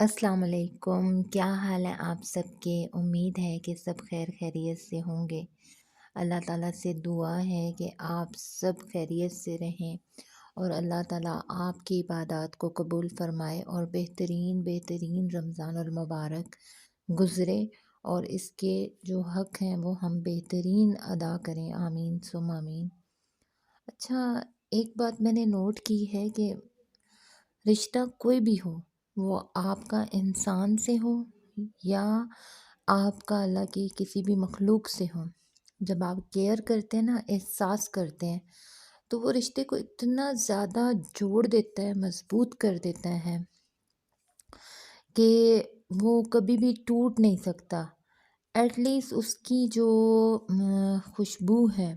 السلام علیکم، کیا حال ہے آپ سب کے؟ امید ہے کہ سب خیر خیریت سے ہوں گے۔ اللہ تعالیٰ سے دعا ہے کہ آپ سب خیریت سے رہیں اور اللہ تعالیٰ آپ کی عبادات کو قبول فرمائے اور بہترین بہترین رمضان المبارک گزرے اور اس کے جو حق ہیں وہ ہم بہترین ادا کریں، آمین ثم آمین۔ اچھا، ایک بات میں نے نوٹ کی ہے کہ رشتہ کوئی بھی ہو، وہ آپ کا انسان سے ہو یا آپ کا اللہ کی کسی بھی مخلوق سے ہو، جب آپ کیئر کرتے ہیں نا، احساس کرتے ہیں، تو وہ رشتے کو اتنا زیادہ جوڑ دیتا ہے، مضبوط کر دیتا ہے کہ وہ کبھی بھی ٹوٹ نہیں سکتا۔ ایٹ لیسٹ اس کی جو خوشبو ہے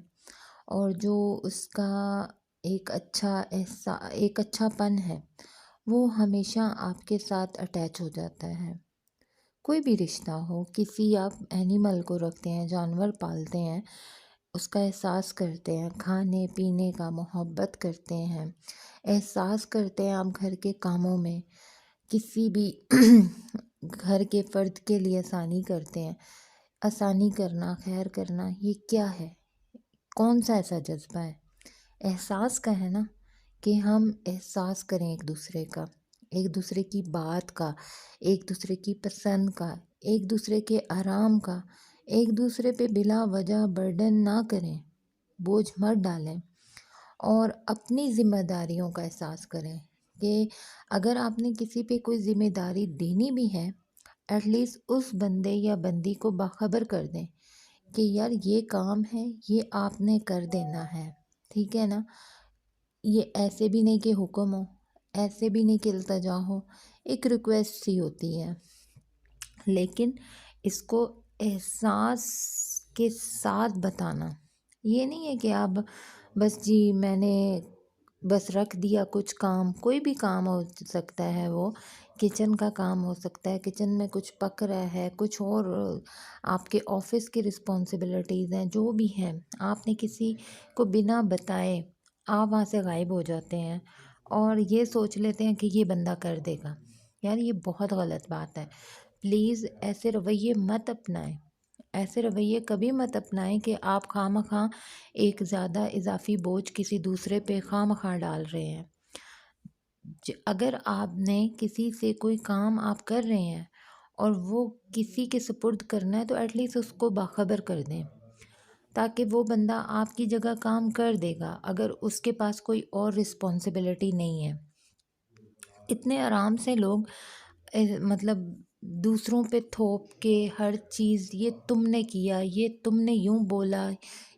اور جو اس کا ایک اچھا پن ہے، وہ ہمیشہ آپ کے ساتھ اٹیچ ہو جاتا ہے۔ کوئی بھی رشتہ ہو، کسی آپ اینیمل کو رکھتے ہیں، جانور پالتے ہیں، اس کا احساس کرتے ہیں، کھانے پینے کا محبت کرتے ہیں، احساس کرتے ہیں آپ گھر کے کاموں میں، کسی بھی گھر کے فرد کے لیے آسانی کرتے ہیں۔ آسانی کرنا، خیر کرنا، یہ کیا ہے؟ کون سا ایسا جذبہ ہے؟ احساس کا ہے نا، کہ ہم احساس کریں ایک دوسرے کی بات کا، ایک دوسرے کی پسند کا، ایک دوسرے کے آرام کا، ایک دوسرے پہ بلا وجہ برڈن نہ کریں، بوجھ مت ڈالیں اور اپنی ذمہ داریوں کا احساس کریں کہ اگر آپ نے کسی پہ کوئی ذمہ داری دینی بھی ہے، ایٹ لیسٹ اس بندے یا بندی کو باخبر کر دیں کہ یار یہ کام ہے، یہ آپ نے کر دینا ہے، ٹھیک ہے نا؟ یہ ایسے بھی نہیں کہ حکم ہو، ایسے بھی نہیں کہ التجا ہو، ایک ریکویسٹ سی ہوتی ہے، لیکن اس کو احساس کے ساتھ بتانا۔ یہ نہیں ہے کہ آپ بس جی میں نے بس رکھ دیا کچھ کام، کوئی بھی کام ہو سکتا ہے، وہ کچن کا کام ہو سکتا ہے، کچن میں کچھ پک رہا ہے، کچھ اور آپ کے آفس کی رسپانسبلٹیز ہیں، جو بھی ہیں، آپ نے کسی کو بنا بتائے آپ وہاں سے غائب ہو جاتے ہیں اور یہ سوچ لیتے ہیں کہ یہ بندہ کر دے گا۔ یار یہ بہت غلط بات ہے، پلیز ایسے رویے مت اپنائیں، ایسے رویے کبھی مت اپنائیں کہ آپ خواہ مخواہ ایک زیادہ اضافی بوجھ کسی دوسرے پہ خواہ مخواہ ڈال رہے ہیں۔ اگر آپ نے کسی سے کوئی کام آپ کر رہے ہیں اور وہ کسی کے سپرد کرنا ہے تو ایٹ لیسٹ اس کو باخبر کر دیں، تاکہ وہ بندہ آپ کی جگہ کام کر دے گا اگر اس کے پاس کوئی اور رسپانسبلٹی نہیں ہے۔ اتنے آرام سے لوگ مطلب دوسروں پہ تھوپ کے ہر چیز، یہ تم نے کیا، یہ تم نے یوں بولا،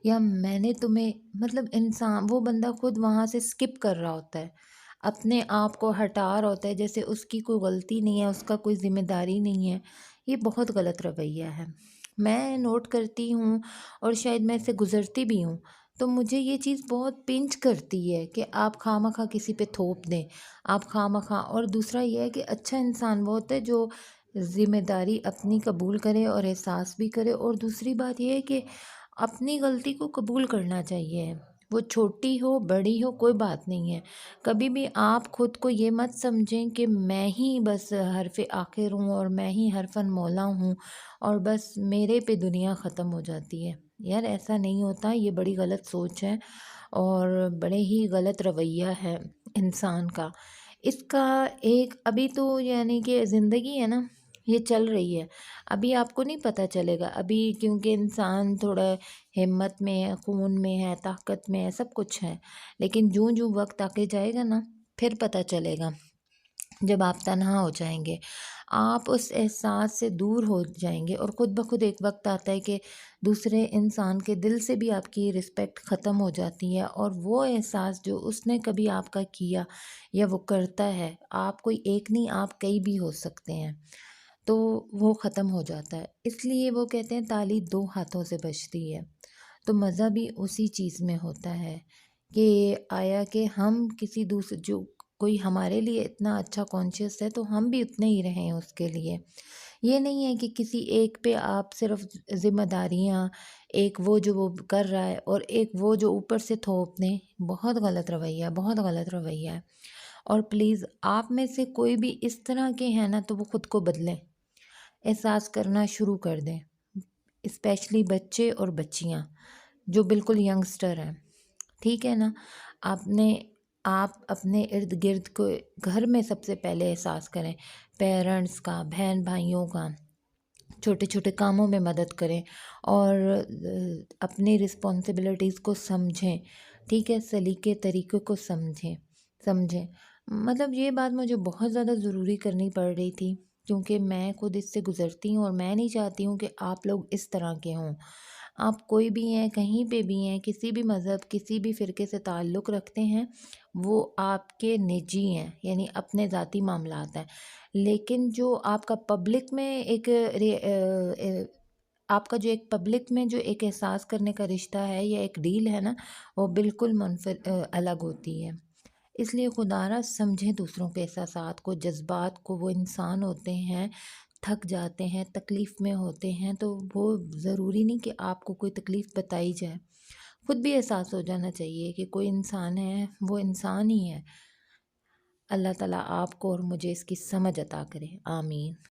یا میں نے تمہیں، مطلب انسان وہ بندہ خود وہاں سے سکپ کر رہا ہوتا ہے، اپنے آپ کو ہٹا رہا ہوتا ہے جیسے اس کی کوئی غلطی نہیں ہے، اس کا کوئی ذمہ داری نہیں ہے۔ یہ بہت غلط رویہ ہے، میں نوٹ کرتی ہوں اور شاید میں سے گزرتی بھی ہوں، تو مجھے یہ چیز بہت پنچ کرتی ہے کہ آپ خواہ مخواہ کسی پہ تھوپ دیں، آپ خواہ مخواہ۔ اور دوسرا یہ ہے کہ اچھا انسان وہ ہوتا ہے جو ذمہ داری اپنی قبول کرے اور احساس بھی کرے، اور دوسری بات یہ ہے کہ اپنی غلطی کو قبول کرنا چاہیے، وہ چھوٹی ہو بڑی ہو کوئی بات نہیں ہے۔ کبھی بھی آپ خود کو یہ مت سمجھیں کہ میں ہی بس حرف آخر ہوں اور میں ہی حرفن مولا ہوں اور بس میرے پہ دنیا ختم ہو جاتی ہے۔ یار ایسا نہیں ہوتا، یہ بڑی غلط سوچ ہے اور بڑے ہی غلط رویہ ہے انسان کا۔ اس کا ایک ابھی تو یعنی کہ زندگی ہے نا، یہ چل رہی ہے، ابھی آپ کو نہیں پتہ چلے گا، ابھی کیونکہ انسان تھوڑا ہمت میں ہے، خون میں ہے، طاقت میں ہے، سب کچھ ہے، لیکن جوں جوں وقت آگے جائے گا نا، پھر پتہ چلے گا، جب آپ تنہا ہو جائیں گے، آپ اس احساس سے دور ہو جائیں گے اور خود بخود ایک وقت آتا ہے کہ دوسرے انسان کے دل سے بھی آپ کی رسپیکٹ ختم ہو جاتی ہے، اور وہ احساس جو اس نے کبھی آپ کا کیا یا وہ کرتا ہے، آپ کوئی ایک نہیں، آپ کئی بھی ہو سکتے ہیں، تو وہ ختم ہو جاتا ہے۔ اس لیے وہ کہتے ہیں تالی دو ہاتھوں سے بجتی ہے، تو مزہ بھی اسی چیز میں ہوتا ہے کہ آیا کہ ہم کسی دوسرے، جو کوئی ہمارے لیے اتنا اچھا کانشیس ہے تو ہم بھی اتنے ہی رہیں اس کے لیے۔ یہ نہیں ہے کہ کسی ایک پہ آپ صرف ذمہ داریاں، ایک وہ کر رہا ہے اور ایک وہ جو اوپر سے تھوپ دیں، بہت غلط رویہ، بہت غلط رویہ ہے۔ اور پلیز آپ میں سے کوئی بھی اس طرح کے ہیں نا تو وہ خود کو بدلیں، احساس کرنا شروع کر دیں، اسپیشلی بچے اور بچیاں جو بالکل ینگسٹر ہیں، ٹھیک ہے نا؟ آپ اپنے ارد گرد کو گھر میں سب سے پہلے احساس کریں، پیرنٹس کا، بہن بھائیوں کا، چھوٹے چھوٹے کاموں میں مدد کریں اور اپنی رسپانسبلٹیز کو سمجھیں، ٹھیک ہے، سلیقے طریقے کو سمجھیں مطلب یہ بات مجھے بہت زیادہ ضروری کرنی پڑ رہی تھی کیونکہ میں خود اس سے گزرتی ہوں اور میں نہیں چاہتی ہوں کہ آپ لوگ اس طرح کے ہوں۔ آپ کوئی بھی ہیں، کہیں پہ بھی ہیں، کسی بھی مذہب، کسی بھی فرقے سے تعلق رکھتے ہیں، وہ آپ کے نجی ہیں، یعنی اپنے ذاتی معاملات ہیں، لیکن جو آپ کا پبلک میں آپ کا جو ایک پبلک میں جو ایک احساس کرنے کا رشتہ ہے یا ایک ڈیل ہے نا، وہ بالکل الگ ہوتی ہے۔ اس لیے خدا را سمجھیں دوسروں کے احساسات کو، جذبات کو، وہ انسان ہوتے ہیں، تھک جاتے ہیں، تکلیف میں ہوتے ہیں، تو وہ ضروری نہیں کہ آپ کو کوئی تکلیف بتائی جائے، خود بھی احساس ہو جانا چاہیے کہ کوئی انسان ہے، وہ انسان ہی ہے۔ اللہ تعالیٰ آپ کو اور مجھے اس کی سمجھ عطا کرے، آمین۔